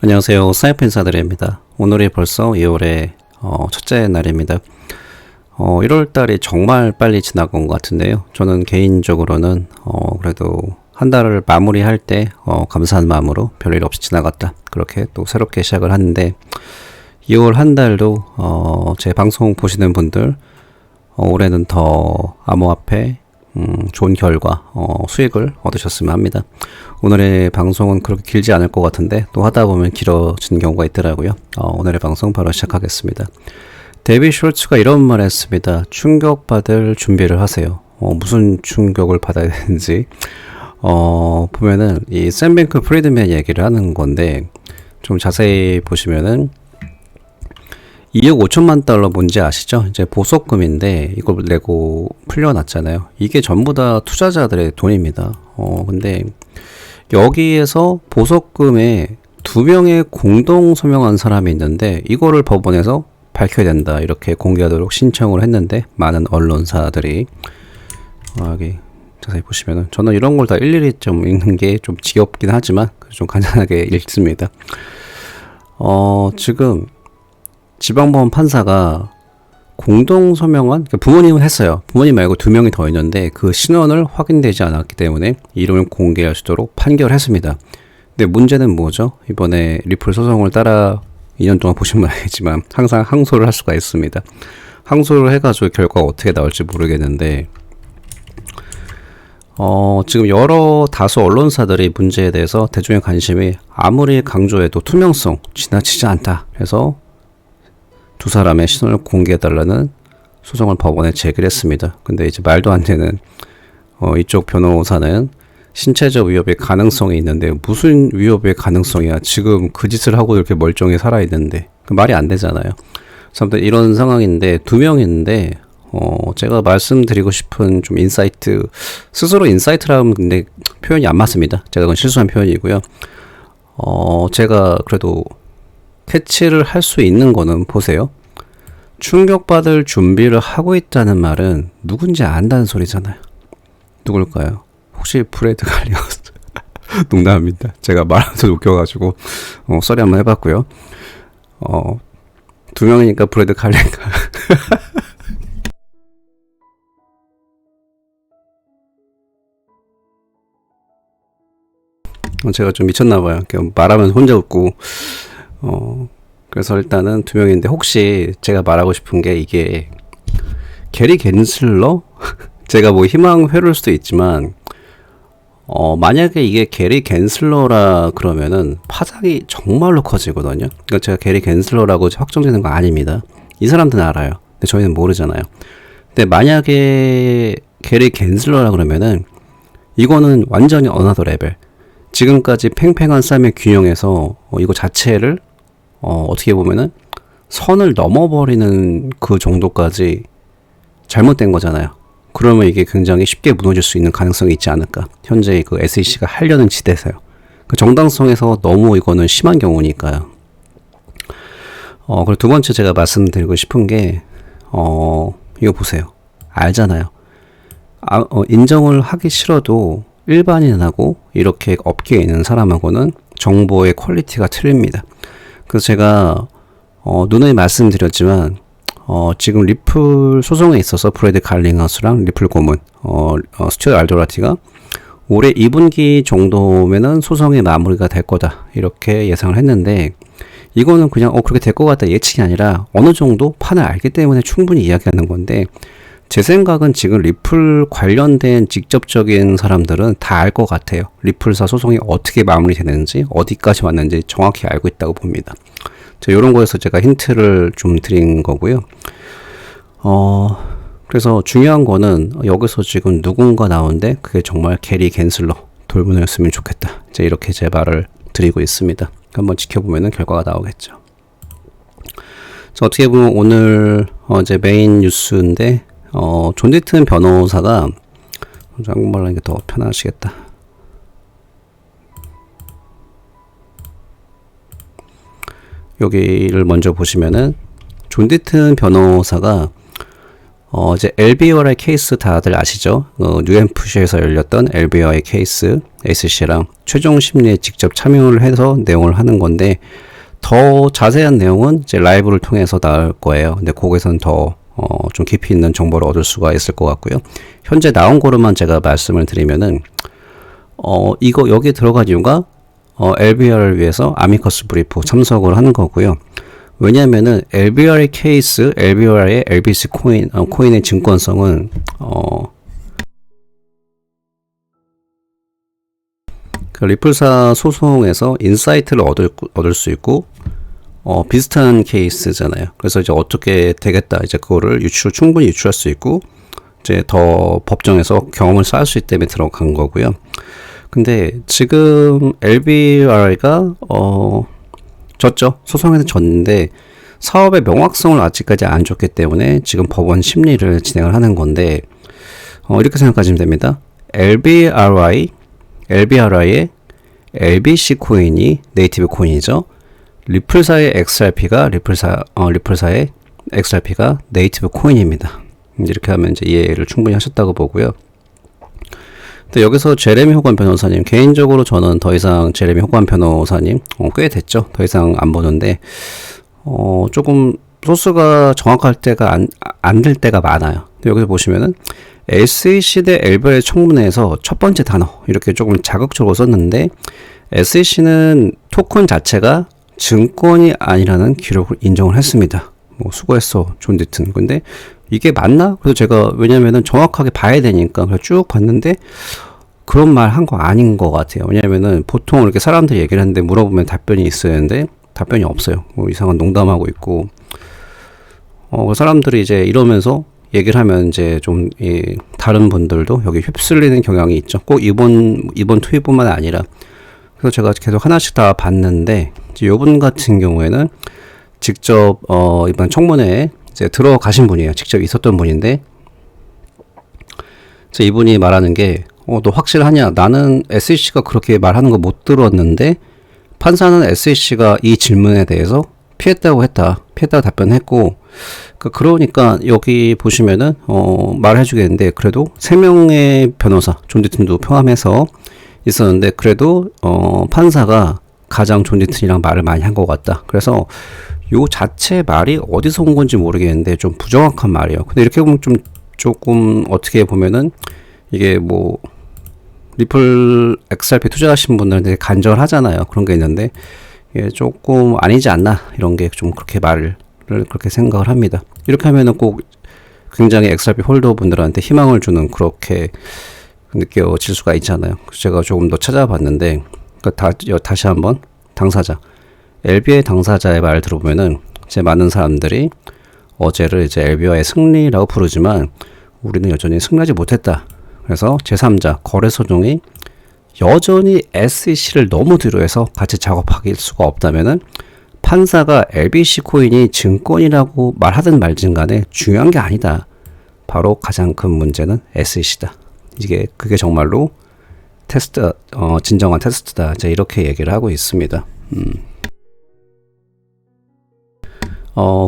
안녕하세요. 사이펜 사드입니다. 오늘이 벌써 2월의 첫째 날입니다. 1월달이 정말 빨리 지나간 것 같은데요. 저는 개인적으로는 그래도 한 달을 마무리할 때 감사한 마음으로 별일 없이 지나갔다. 그렇게 또 새롭게 시작을 하는데 2월 한 달도 제 방송 보시는 분들 올해는 더 암호화폐 좋은 결과, 수익을 얻으셨으면 합니다. 오늘의 방송은 그렇게 길지 않을 것 같은데 또 하다 보면 길어지는 경우가 있더라고요. 오늘의 방송 바로 시작하겠습니다. 데이빗 숄츠가 이런 말을 했습니다. 충격받을 준비를 하세요. 무슨 충격을 받아야 되는지 보면은 이 샘 뱅크 프리드맨 얘기를 하는 건데 좀 자세히 보시면은 2억 5천만 달러 뭔지 아시죠? 이제 보석금인데 이걸 내고 풀려났잖아요. 이게 전부 다 투자자들의 돈입니다. 근데 여기에서 보석금에 2명의 공동 서명한 사람이 있는데 이거를 법원에서 밝혀야 된다 이렇게 공개하도록 신청을 했는데 많은 언론사들이 여기 자세히 보시면은 저는 이런 걸 다 일일이 좀 읽는 게 좀 지겹긴 하지만 좀 간단하게 읽습니다. 지금 지방법원 판사가 공동 서명한 부모님은 했어요. 부모님 말고 2명이 더 있는데 그 신원을 확인되지 않았기 때문에 이름을 공개할 수 있도록 판결했습니다. 근데 문제는 뭐죠? 이번에 리플 소송을 따라 2년 동안 보시면 알겠지만 항상 항소를 할 수가 있습니다. 항소를 해가지고 결과가 어떻게 나올지 모르겠는데 지금 다수 언론사들이 문제에 대해서 대중의 관심이 아무리 강조해도 투명성 지나치지 않다. 그래서 두 사람의 신원을 공개해달라는 소송을 법원에 제기를 했습니다. 근데 이제 말도 안 되는 이쪽 변호사는 신체적 위협의 가능성이 있는데 무슨 위협의 가능성이야? 지금 그 짓을 하고 이렇게 멀쩡히 살아있는데 그 말이 안 되잖아요. 그래서 아무튼 이런 상황인데 2명인데 제가 말씀드리고 싶은 좀 인사이트 스스로 인사이트라면 근데 표현이 안 맞습니다. 제가 그건 실수한 표현이고요. 제가 그래도 캐치를 할 수 있는 거는 보세요. 충격받을 준비를 하고 있다는 말은 누군지 안다는 소리잖아요. 누굴까요? 혹시 브래드 갈리어스? 농담입니다. 제가 말하면서 웃겨가지고 썰이 한번 해봤고요. 2명이니까 브래드 갈리인가? 제가 좀 미쳤나봐요. 말하면서 혼자 웃고 그래서 일단은 2명인데 혹시 제가 말하고 싶은 게 이게 게리 겐슬러? 제가 뭐 희망회로일 수도 있지만 만약에 이게 게리 겐슬러라 그러면은 파장이 정말로 커지거든요. 그러니까 제가 게리 겐슬러라고 확정되는 거 아닙니다. 이 사람들은 알아요. 근데 저희는 모르잖아요. 근데 만약에 게리 겐슬러라 그러면은 이거는 완전히 어나더 레벨. 지금까지 팽팽한 쌈의 균형에서 이거 자체를 어떻게 보면은 선을 넘어버리는 그 정도까지 잘못된 거잖아요. 그러면 이게 굉장히 쉽게 무너질 수 있는 가능성이 있지 않을까. 현재 그 SEC가 하려는 지대세요. 그 정당성에서 너무 이거는 심한 경우니까요. 그리고 두 번째 제가 말씀드리고 싶은 게 이거 보세요. 알잖아요. 인정을 하기 싫어도 일반인하고 이렇게 업계에 있는 사람하고는 정보의 퀄리티가 틀립니다. 그래서 제가 누누이 말씀드렸지만 지금 리플 소송에 있어서 브래드 갈링하우스랑 리플 고문 스튜어트 알도라티가 올해 2분기 정도면은 소송이 마무리가 될 거다 이렇게 예상을 했는데 이거는 그냥 그렇게 될 것 같다 예측이 아니라 어느 정도 판을 알기 때문에 충분히 이야기하는 건데 제 생각은 지금 리플 관련된 직접적인 사람들은 다 알 것 같아요. 리플사 소송이 어떻게 마무리되는지 어디까지 왔는지 정확히 알고 있다고 봅니다. 이런 거에서 제가 힌트를 좀 드린 거고요. 그래서 중요한 거는 여기서 지금 누군가 나오는데 그게 정말 게리 겐슬러 돌문이었으면 좋겠다. 이렇게 제 말을 드리고 있습니다. 한번 지켜보면 결과가 나오겠죠. 어떻게 보면 오늘 이제 메인 뉴스인데 존 디튼 변호사가 한국말로 하는 게 더 편하시겠다. 여기를 먼저 보시면은 존 디튼 변호사가 이제 LBOR의 케이스 다들 아시죠? 뉴햄프셔에서 열렸던 LBOR의 케이스 SC랑 최종 심리에 직접 참여를 해서 내용을 하는 건데, 더 자세한 내용은 이제 라이브를 통해서 나올 거예요. 근데 거기서는 더 좀 깊이 있는 정보를 얻을 수가 있을 것 같고요. 현재 나온 거로만 제가 말씀을 드리면은 이거 여기 들어간 이유가 LBR을 위해서 아미커스 브리프 참석을 하는 거고요. 왜냐면은 LBR의 케이스, LBR의 LBC 코인의 증권성은 그 리플사 소송에서 인사이트를 얻을 수 있고 비슷한 케이스잖아요. 그래서 이제 어떻게 되겠다, 이제 그거를 충분히 유출할 수 있고, 이제 더 법정에서 경험을 쌓을 수 있기 때문에 들어간 거고요. 근데 지금 LBR가 졌죠. 소송에서 졌는데 사업의 명확성을 아직까지 안 줬기 때문에 지금 법원 심리를 진행을 하는 건데, 이렇게 생각하시면 됩니다. LBRI의 LBC 코인이 네이티브 코인이죠. 리플사의 리플사의 XRP가 네이티브 코인입니다. 이렇게 하면 이제 이해를 충분히 하셨다고 보고요. 근데 여기서 제레미 호건 변호사님, 개인적으로 저는 더 이상 제레미 호건 변호사님 꽤 됐죠. 더 이상 안 보는데 조금 소스가 정확할 때가 안 될 때가 많아요. 근데 여기서 보시면은 SEC 대 LBR의 청문회에서 첫 번째 단어 이렇게 조금 자극적으로 썼는데, SEC는 토큰 자체가 증권이 아니라는 기록을 인정을 했습니다. 뭐 수고했어 존 디튼. 근데 이게 맞나? 그래서 제가, 왜냐면은 정확하게 봐야 되니까 그래서 쭉 봤는데 그런 말 한 거 아닌 것 같아요. 왜냐면은 보통 이렇게 사람들이 얘기를 하는데 물어보면 답변이 있어야 하는데 답변이 없어요. 뭐 이상한 농담하고 있고, 사람들이 이제 이러면서 얘기를 하면 이제 좀 다른 분들도 여기 휩쓸리는 경향이 있죠. 꼭 이번 투입뿐만 아니라. 그래서 제가 계속 하나씩 다 봤는데, 이분 같은 경우에는 직접 이번 청문회에 이제 들어가신 분이에요. 직접 있었던 분인데, 이분이 말하는 게 너 확실하냐? 나는 SEC가 그렇게 말하는 거 못 들었는데 판사는 SEC가 이 질문에 대해서 피했다고 답변했고, 그러니까 여기 보시면은 말해주겠는데, 그래도 3명의 변호사 존 디튼도 포함해서 있었는데, 그래도 판사가 가장 존 디튼이랑 말을 많이 한 것 같다. 그래서 요 자체 말이 어디서 온 건지 모르겠는데 좀 부정확한 말이에요. 근데 이렇게 보면 좀 조금 어떻게 보면은 이게 뭐 리플 XRP 투자하신 분들은 되게 간절하잖아요. 그런 게 있는데 이게 조금 아니지 않나, 이런 게 좀 그렇게 말을 그렇게 생각을 합니다. 이렇게 하면은 꼭 굉장히 XRP 홀더 분들한테 희망을 주는, 그렇게 느껴질 수가 있잖아요. 제가 조금 더 찾아봤는데, 다시 한번 당사자, LB의 당사자의 말을 들어보면은 이제 많은 사람들이 어제를 이제 LB와의 승리라고 부르지만 우리는 여전히 승리하지 못했다. 그래서 제3자 거래소정이 여전히 SEC를 너무 뒤로해서 같이 작업할 수가 없다면은 판사가 LBC 코인이 증권이라고 말하든 말든 간에 중요한 게 아니다. 바로 가장 큰 문제는 SEC다. 그게 정말로 진정한 테스트다. 이제 이렇게 얘기를 하고 있습니다.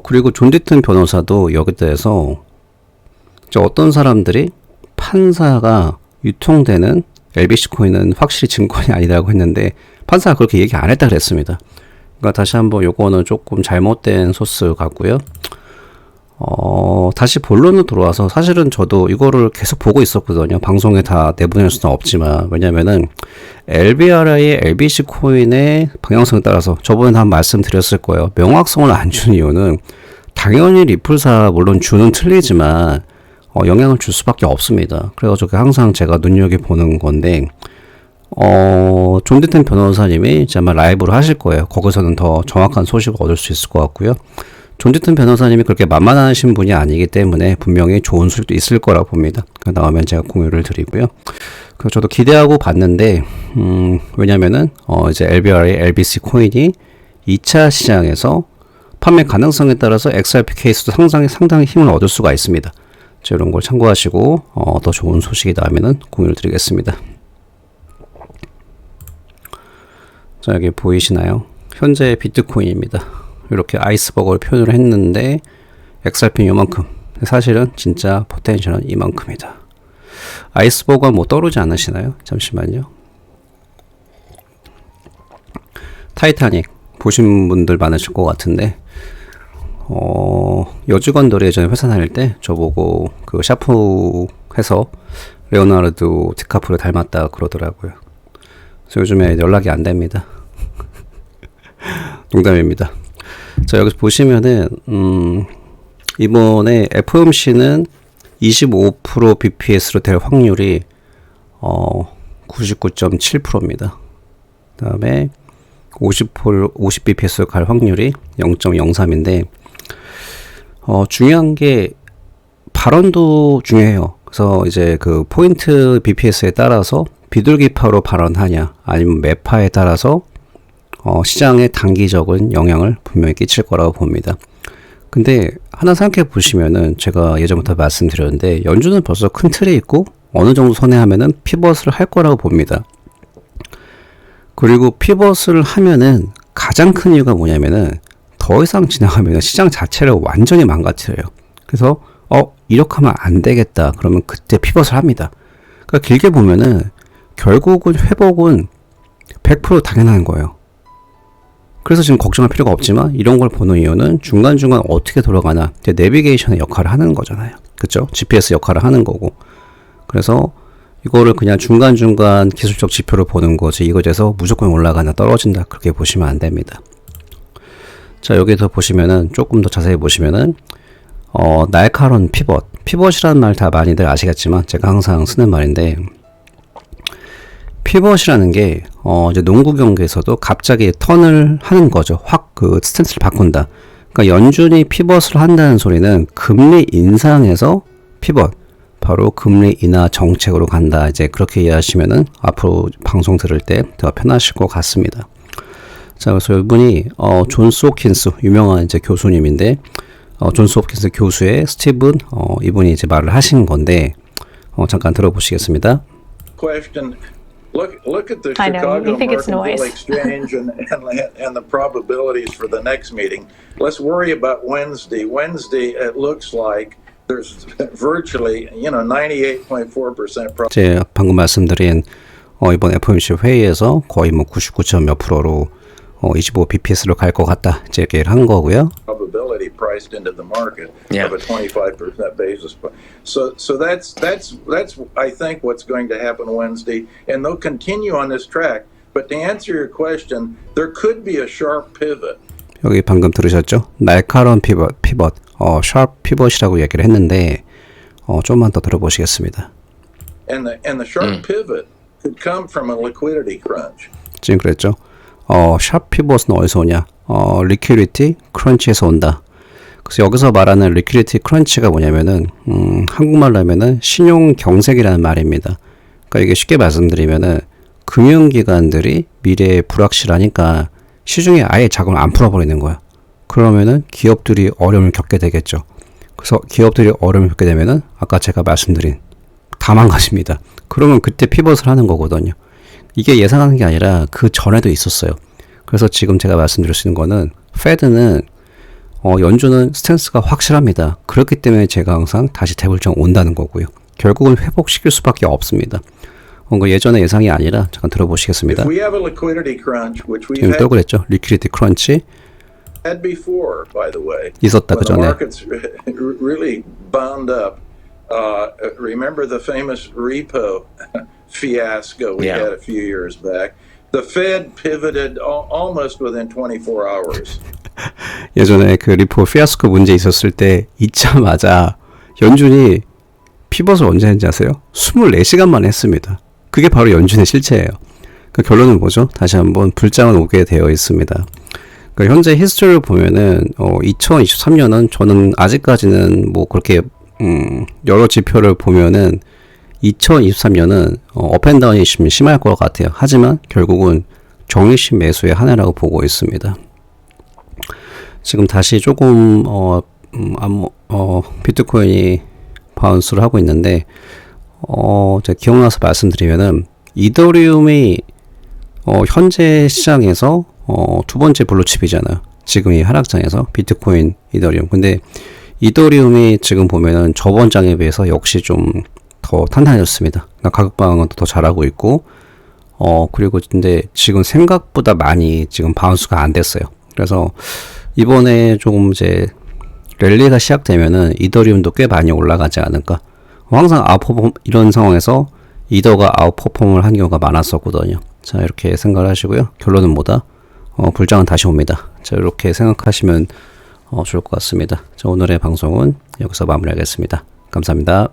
그리고 존 디튼 변호사도 여기 대해서 어떤 사람들이 판사가 유통되는 LBC 코인은 확실히 증권이 아니라고 했는데 판사가 그렇게 얘기 안 했다 그랬습니다. 그러니까 다시 한번 요거는 조금 잘못된 소스 같고요. 다시 본론으로 들어와서, 사실은 저도 이거를 계속 보고 있었거든요. 방송에 다 내보낼 수는 없지만, 왜냐면은 LBRI의 LBC 코인의 방향성에 따라서 저번에 한 말씀 드렸을 거예요. 명확성을 안 주는 이유는 당연히 리플사 물론 주는 틀리지만 영향을 줄 수밖에 없습니다. 그래가지고 항상 제가 눈여겨보는 건데, 존 디튼 변호사님이 아마 라이브를 하실 거예요. 거기서는 더 정확한 소식을 얻을 수 있을 것 같고요. 존 디튼 변호사님이 그렇게 만만하신 분이 아니기 때문에 분명히 좋은 소식도 있을 거라고 봅니다. 나오면 제가 공유를 드리고요. 그래서 저도 기대하고 봤는데, 왜냐면은 이제 LBR의 LBC 코인이 2차 시장에서 판매 가능성에 따라서 XRP 케이스도 상당히 힘을 얻을 수가 있습니다. 이런 걸 참고하시고 더 좋은 소식이 나오면은 공유를 드리겠습니다. 자, 여기 보이시나요? 현재 비트코인입니다. 이렇게 아이스버그를 표현을 했는데 XRP는 요만큼, 사실은 진짜 포텐셜은 이만큼이다. 아이스버그가 뭐 떠오르지 않으시나요? 잠시만요. 타이타닉 보신 분들 많으실 것 같은데 여직원들이 예전에 회사 다닐 때 저보고 그 샤프해서 레오나르도 디카프리오 닮았다 그러더라고요. 그래서 요즘에 연락이 안 됩니다. 농담입니다. 자, 여기서 보시면은 이번에 FOMC는 25% BPS로 될 확률이 99.7%입니다. 그 다음에 50 BPS로 갈 확률이 0.03인데 중요한 게 발언도 중요해요. 그래서 이제 그 포인트 BPS에 따라서 비둘기파로 발언하냐 아니면 매파에 따라서 시장에 단기적인 영향을 분명히 끼칠 거라고 봅니다. 근데 하나 생각해 보시면은 제가 예전부터 말씀드렸는데 연준은 벌써 큰 틀이 있고 어느 정도 선회하면은 피벗을 할 거라고 봅니다. 그리고 피벗을 하면은 가장 큰 이유가 뭐냐면은 더 이상 지나가면 시장 자체를 완전히 망가뜨려요. 그래서 이렇게 하면 안 되겠다. 그러면 그때 피벗을 합니다. 그러니까 길게 보면은 결국은 회복은 100% 당연한 거예요. 그래서 지금 걱정할 필요가 없지만 이런 걸 보는 이유는 중간중간 어떻게 돌아가나 이제 내비게이션의 역할을 하는 거잖아요. 그쵸? GPS 역할을 하는 거고. 그래서 이거를 그냥 중간중간 기술적 지표를 보는 거지 이것에서 무조건 올라가나 떨어진다 그렇게 보시면 안 됩니다. 자, 여기서 보시면은 조금 더 자세히 보시면은 날카로운 피벗이라는 말 다 많이들 아시겠지만 제가 항상 쓰는 말인데 피벗이라는 게 이제 농구 경기에서도 갑자기 턴을 하는 거죠. 확 그 스탠스를 바꾼다. 그러니까 연준이 피벗을 한다는 소리는 금리 인상에서 피벗, 바로 금리 인하 정책으로 간다. 이제 그렇게 이해하시면은 앞으로 방송 들을 때 더 편하실 것 같습니다. 자, 그래서 이분이 존스 홉킨스 유명한 이제 교수님인데 존스 홉킨스 교수의 스티븐 이분이 이제 말을 하신 건데 잠깐 들어보시겠습니다. Question. Look at the I know, Chicago you think it's Mercantile noise. Exchange and the probabilities for the next meeting. Let's worry about Wednesday. Wednesday, it looks like there's virtually, 98.4% 제 방금 말씀드린 이번 FOMC 회의에서 거의 뭐 99점 몇 프로로 25 BPS로 갈 것 같다 이제 얘기를 한 거고요. probability priced into the market of a 25% basis point. So that's I think what's going to happen Wednesday, and they'll continue on this track. But to answer your question, there could be a sharp pivot. 여기 방금 들으셨죠? 날카로운 피벗, 샤프 피벗이라고 얘기를 했는데 좀만 더 들어보시겠습니다. And the sharp pivot could come from a liquidity crunch. 지금 그랬죠? 샤프 피벗은 어디서 오냐? 리퀴디티 크런치에서 온다. 그래서 여기서 말하는 리퀴디티 크런치가 뭐냐면은 한국말로 하면은 신용 경색이라는 말입니다. 그러니까 이게 쉽게 말씀드리면은 금융기관들이 미래에 불확실하니까 시중에 아예 자금을 안 풀어버리는 거야. 그러면은 기업들이 어려움을 겪게 되겠죠. 그래서 기업들이 어려움을 겪게 되면은 아까 제가 말씀드린 다 망가집니다. 그러면 그때 피벗을 하는 거거든요. 이게 예상하는 게 아니라 그 전에도 있었어요. 그래서 지금 제가 말씀드릴 수 있는 거는 페드는 연준은 스탠스가 확실합니다. 그렇기 때문에 제가 항상 다시 대불정 온다는 거고요. 결국은 회복시킬 수밖에 없습니다. 예전의 예상이 아니라 잠깐 들어보시겠습니다. If we have a liquidity crunch, which we've 지금 또 그랬죠. 리퀴디티 크런치 had before, by the way. 있었다 그 When the 전에. markets really bound up. Remember the famous repo fiasco we had a few years back. The Fed pivoted almost within 24 hours. 예전에 그 리포 피아스코 문제 있었을 때 있자마자 연준이 피벗을 언제 했는지 아세요? 24시간 만에 했습니다. 그게 바로 연준의 실체예요. 그 결론은 뭐죠? 다시 한번 불장은 오게 되어 있습니다. 그러니까 현재 히스토리를 보면은 2023년은 저는 아직까지는 뭐 그렇게 여러 지표를 보면은 2023년은 업앤다운이 심할 것 같아요. 하지만 결국은 정리식 매수의 한 해라고 보고 있습니다. 지금 다시 조금 비트코인이 바운스를 하고 있는데 제가 기억나서 말씀드리면은 이더리움이 현재 시장에서 두 번째 블루칩이잖아요. 지금 이 하락장에서 비트코인, 이더리움. 근데 이더리움이 지금 보면은 저번 장에 비해서 역시 좀 더 탄탄해졌습니다. 그러니까 가격 방어도 더 잘하고 있고, 그리고 근데 지금 생각보다 많이 지금 바운스가 안 됐어요. 그래서 이번에 조금 이제 랠리가 시작되면은 이더리움도 꽤 많이 올라가지 않을까. 항상 아웃퍼폼, 이런 상황에서 이더가 아웃퍼폼을 한 경우가 많았었거든요. 자, 이렇게 생각을 하시고요. 결론은 뭐다? 불장은 다시 옵니다. 자, 이렇게 생각하시면 좋을 것 같습니다. 자, 오늘의 방송은 여기서 마무리하겠습니다. 감사합니다.